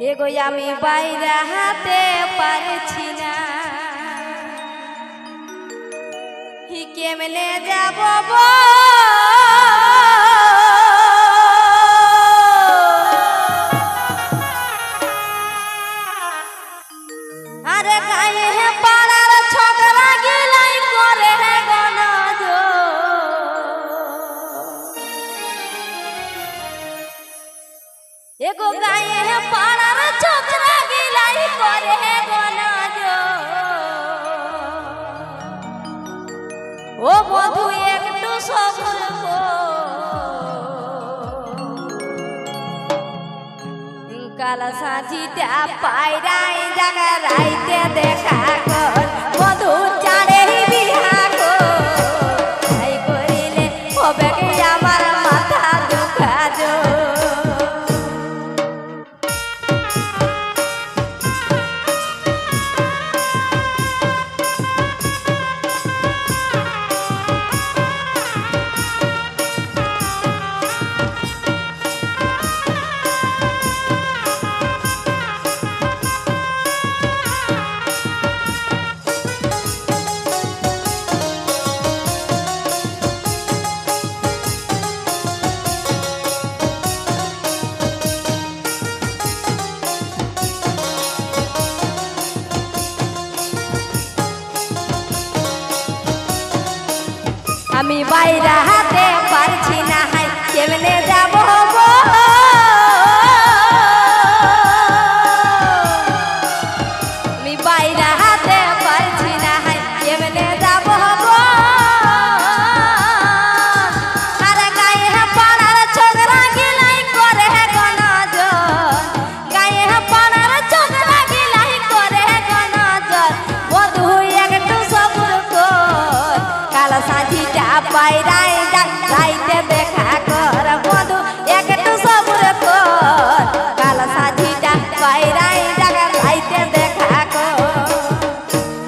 এগো আমি বাইরে হাতে পারছি না হি কেমনে যাব আরে গায়ে হে পাড়ার ছোকরা গিলাই করে হে গনজ এগো গায়ে হে পাড়ার ছোকরা গিলাই করে হে গনজ ও বধু একটু সবর কাল সাজিটা পায়রাই জাগা রাইতে দেখা কর বধু চাড়ে বিহা কই করিলে হবে কি আমার মাথা দুখা যো আমি বাইরে হাতে পারছি না হাই কেমনে যাব আমি বাইরে হাতে পারছি না হাই কেমনে যাব আরে গায়ে পাড়ার ছোকরা গিলাই করে গনজ গায়ে পাড়ার ছোকরা গিলাই করে গনজ বধু একটু সবর কর কাল সাজিটা পায়রাই রাইতে দেখা কর বধু একটু সবর কর কাল সাজিটা পায়রাই রাইতে দেখা কর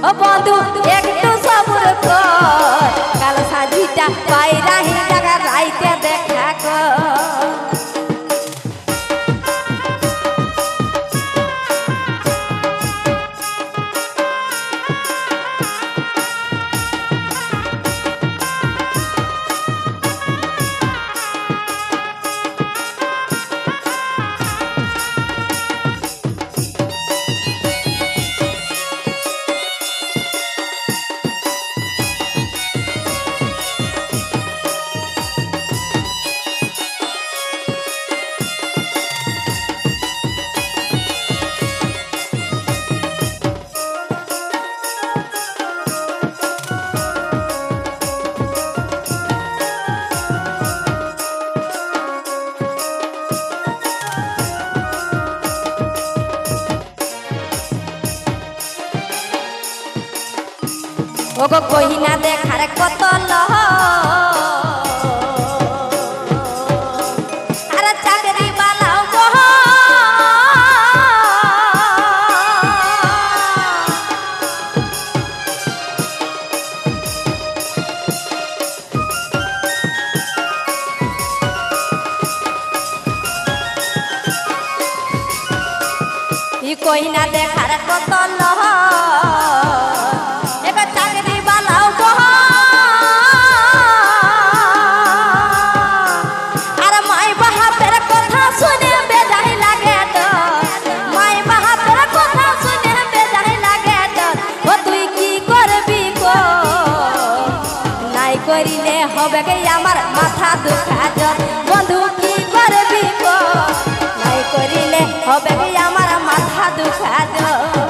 ও বধু একটু সবর কর কাল সাজিটা পায়রাই রাইতে দেখা কর ওগো কহিনা দেখার কত লহ আর চাকরি বালাও বহ ই কহিনা দেখার কত লহ করিলে হবে কি আমার মাথা দুখা যত বন্ধু কি করবি নাই করিলে হবে কি আমার মাথা দুখা যত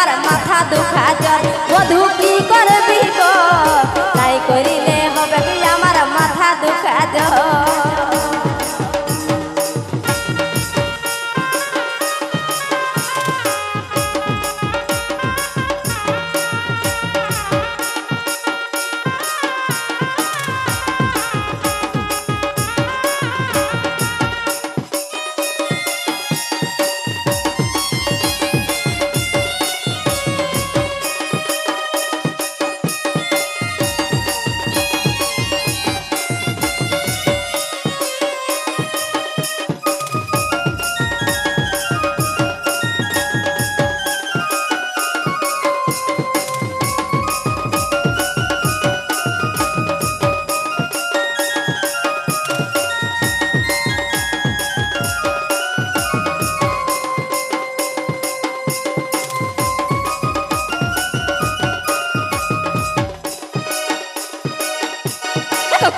আমার মাথা দুখা জ্বর বধু কি করবি গো নাই করিলে হবে কি আমার মাথা দুখা জ্বর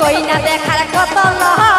কই না দেখার কত লহ